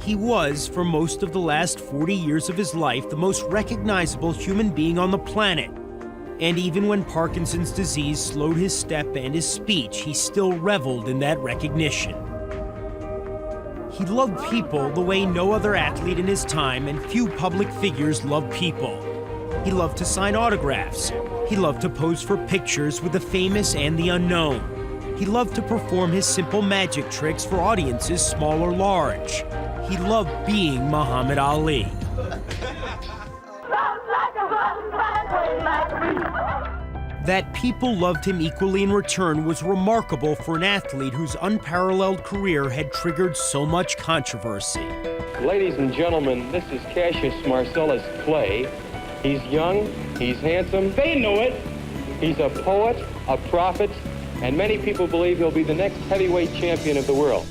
He was, for most of the last 40 years of his life, the most recognizable human being on the planet. And even when Parkinson's disease slowed his step and his speech, he still reveled in that recognition. He loved people the way no other athlete in his time and few public figures love people. He loved to sign autographs. He loved to pose for pictures with the famous and the unknown. He loved to perform his simple magic tricks for audiences small or large. He loved being Muhammad Ali. That people loved him equally in return was remarkable for an athlete whose unparalleled career had triggered so much controversy. Ladies and gentlemen, this is Cassius Marcellus Clay. He's young, he's handsome. They know it. He's a poet, a prophet, and many people believe he'll be the next heavyweight champion of the world.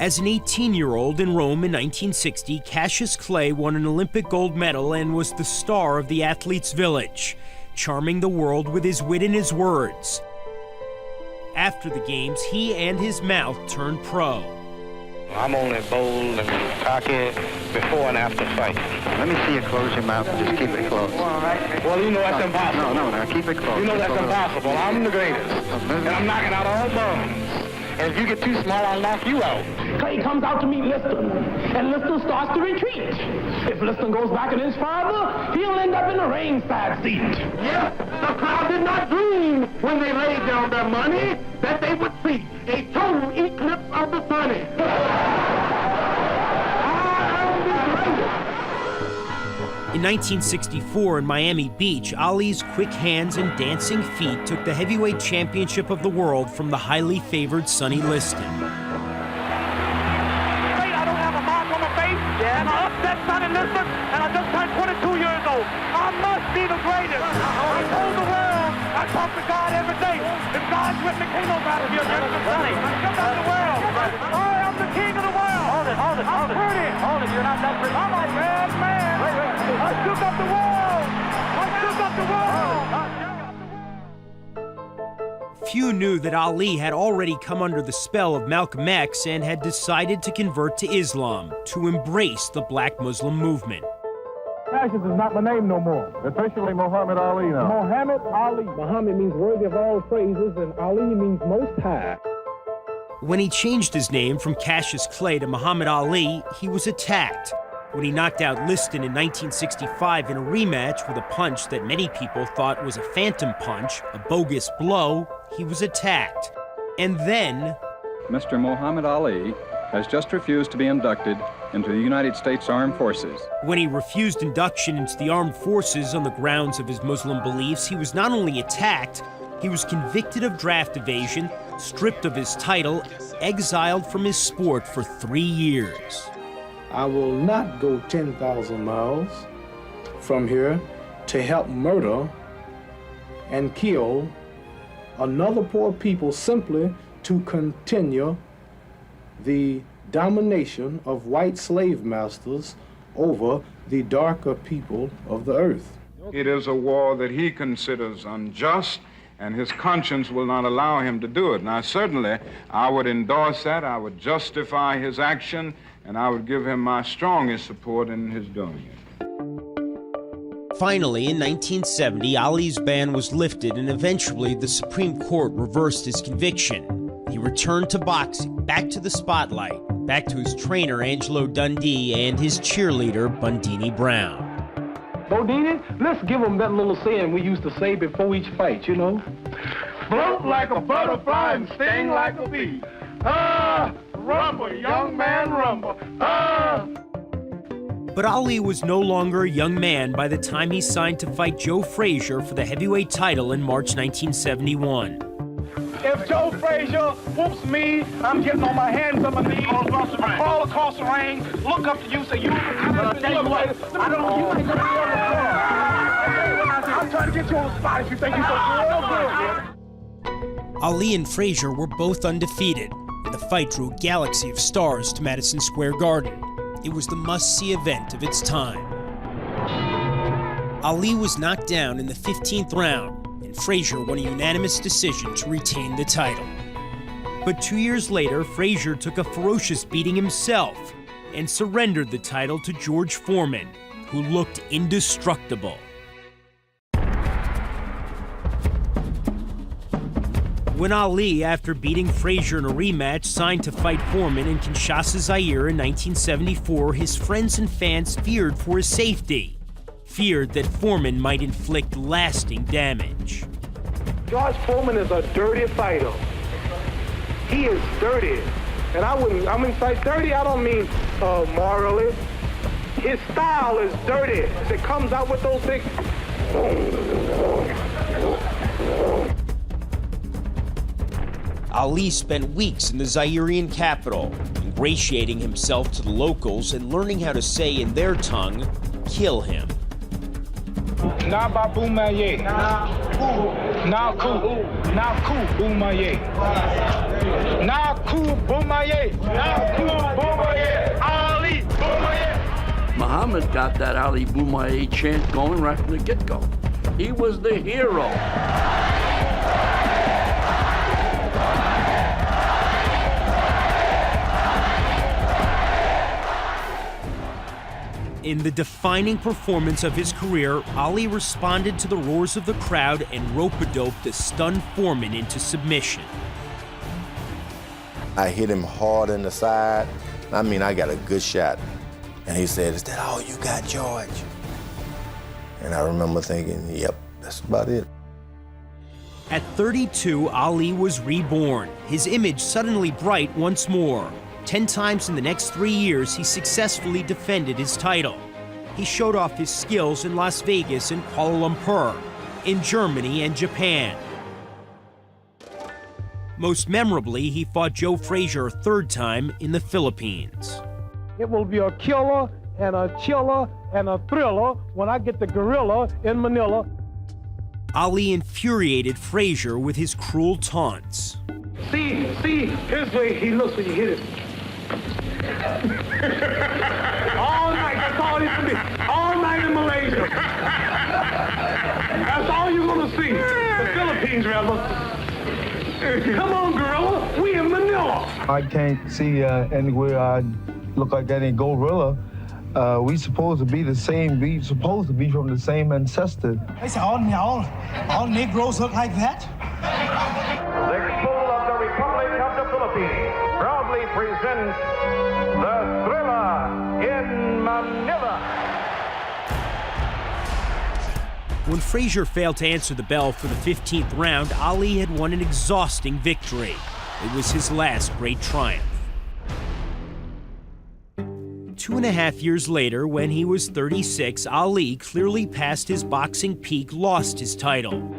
As an 18-year-old in Rome in 1960, Cassius Clay won an Olympic gold medal and was the star of the athletes' village, charming the world with his wit and his words. After the games, he and his mouth turned pro. I'm only bold and cocky before and after fight. Let me see you close your mouth and just keep it closed. Well, you know that's impossible. No, keep it closed. You know that's impossible. I'm the greatest. And I'm knocking out all bums. And if you get too small, I'll knock you out. Clay comes out to meet Liston, and Liston starts to retreat. If Liston goes back an inch farther, he'll end up in the ringside seat. Yes, the crowd did not dream when they laid down their money that they would see a total eclipse of the sun. In 1964 in Miami Beach, Ali's quick hands and dancing feet took the heavyweight championship of the world from the highly favored Sonny Liston. I don't have a mark on my face, and I upset Sonny Liston, and I just turned 22 years old. I must be the greatest. I told the world, I talk to God every day. If God's with me, can't nobody be against me. Sonny, I took up the world. I am the king of the world. Hold it. I'm pretty. Hold it, you're not that pretty. I'm a bad man. I took up the world. Few knew that Ali had already come under the spell of Malcolm X and had decided to convert to Islam, to embrace the black Muslim movement. Cassius is not my name no more. Officially Muhammad Ali now. Muhammad Ali. Muhammad means worthy of all praises, and Ali means most high. When he changed his name from Cassius Clay to Muhammad Ali, he was attacked. When he knocked out Liston in 1965 in a rematch with a punch that many people thought was a phantom punch, a bogus blow, he was attacked. And then... Mr. Muhammad Ali has just refused to be inducted into the United States Armed Forces. When he refused induction into the armed forces on the grounds of his Muslim beliefs, he was not only attacked, he was convicted of draft evasion, stripped of his title, exiled from his sport for 3 years. I will not go 10,000 miles from here to help murder and kill another poor people simply to continue the domination of white slave masters over the darker people of the earth. It is a war that he considers unjust, and his conscience will not allow him to do it. Now, certainly, I would endorse that, I would justify his action, and I would give him my strongest support in his doing it. Finally, in 1970, Ali's ban was lifted, and eventually the Supreme Court reversed his conviction. He returned to boxing, back to the spotlight, back to his trainer, Angelo Dundee, and his cheerleader, Bundini Brown. Bodini, let's give them that little saying we used to say before each fight, you know? Float like a butterfly and sting like a bee. Rumble, young man, rumble. But Ali was no longer a young man by the time he signed to fight Joe Frazier for the heavyweight title in March 1971. If Joe Frazier whoops me, I'm getting on my hands on my knees, crawl across the ring, look up to you, say, I'll tell you what, I don't know, you ain't gonna be on the floor. I'm trying to get you on the spot if you think you're so good. Ali and Frazier were both undefeated, and the fight drew a galaxy of stars to Madison Square Garden. It was the must-see event of its time. Ali was knocked down in the 15th round, and Frazier won a unanimous decision to retain the title. But 2 years later, Frazier took a ferocious beating himself and surrendered the title to George Foreman, who looked indestructible. When Ali, after beating Frazier in a rematch, signed to fight Foreman in Kinshasa, Zaire in 1974, his friends and fans feared for his safety, feared that Foreman might inflict lasting damage. George Foreman is a dirty fighter. He is dirty. And I mean, by dirty, I don't mean morally. His style is dirty. It comes out with those big... Ali spent weeks in the Zairean capital, ingratiating himself to the locals and learning how to say in their tongue, "Kill him." Na babumaye. Na ku. Na ku bumaye. Na ku bumaye. Na ku bumaye. Ali bumaye. Muhammad got that Ali bumaye chant going right from the get-go. He was the hero. In the defining performance of his career, Ali responded to the roars of the crowd and rope-a-doped the stunned Foreman into submission. I hit him hard in the side. I mean, I got a good shot. And he said, "Is that all you got, George?" And I remember thinking, yep, that's about it. At 32, Ali was reborn, his image suddenly bright once more. 10 times in the next 3 years, he successfully defended his title. He showed off his skills in Las Vegas and Kuala Lumpur, in Germany and Japan. Most memorably, he fought Joe Frazier a third time in the Philippines. It will be a killer and a chiller and a thriller when I get the gorilla in Manila. Ali infuriated Frazier with his cruel taunts. See, here's the way he looks when you hit him. All night, that's all it can be. All night in Malaysia. That's all you're gonna see. The Philippines, rather. Come on, gorilla, we in Manila. I can't see anywhere I look like any gorilla. We supposed to be the same. We supposed to be from the same ancestor. They say all Negroes look like that. The people of the Republic of the Philippines proudly presents the Thriller in Manila. When Frazier failed to answer the bell for the 15th round, Ali had won an exhausting victory. It was his last great triumph. 2.5 years later, when he was 36, Ali, clearly past his boxing peak, lost his title.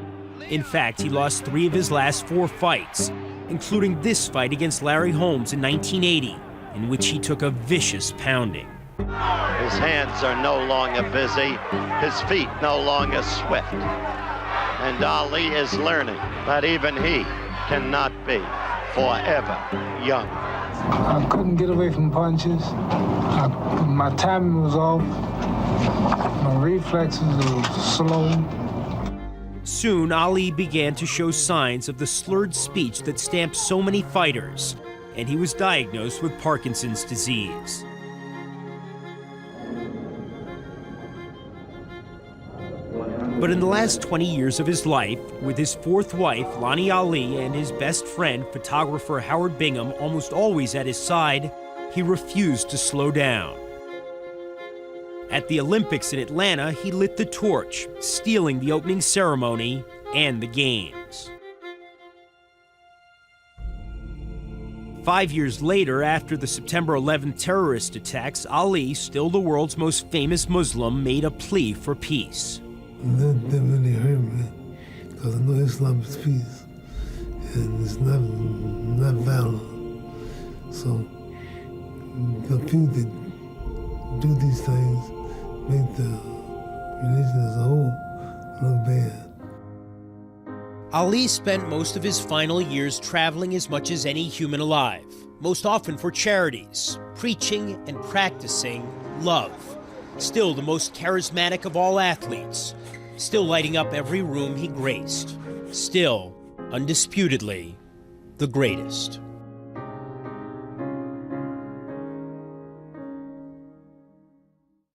In fact, he lost 3 of his last 4 fights, including this fight against Larry Holmes in 1980, in which he took a vicious pounding. His hands are no longer busy, his feet no longer swift. And Ali is learning that even he cannot be forever young. I couldn't get away from punches. My timing was off. My reflexes were slow. Soon, Ali began to show signs of the slurred speech that stamped so many fighters, and he was diagnosed with Parkinson's disease. But in the last 20 years of his life, with his 4th wife, Lonnie Ali, and his best friend, photographer Howard Bingham, almost always at his side, he refused to slow down. At the Olympics in Atlanta, he lit the torch, stealing the opening ceremony and the games. 5 years later, after the September 11th terrorist attacks, Ali, still the world's most famous Muslim, made a plea for peace. That really hurt me, because I know Islam is peace, and it's not violent. So the people that do these things make the religion as a whole look bad. Ali spent most of his final years traveling as much as any human alive, most often for charities, preaching and practicing love. Still the most charismatic of all athletes, still lighting up every room he graced, still, undisputedly, the greatest.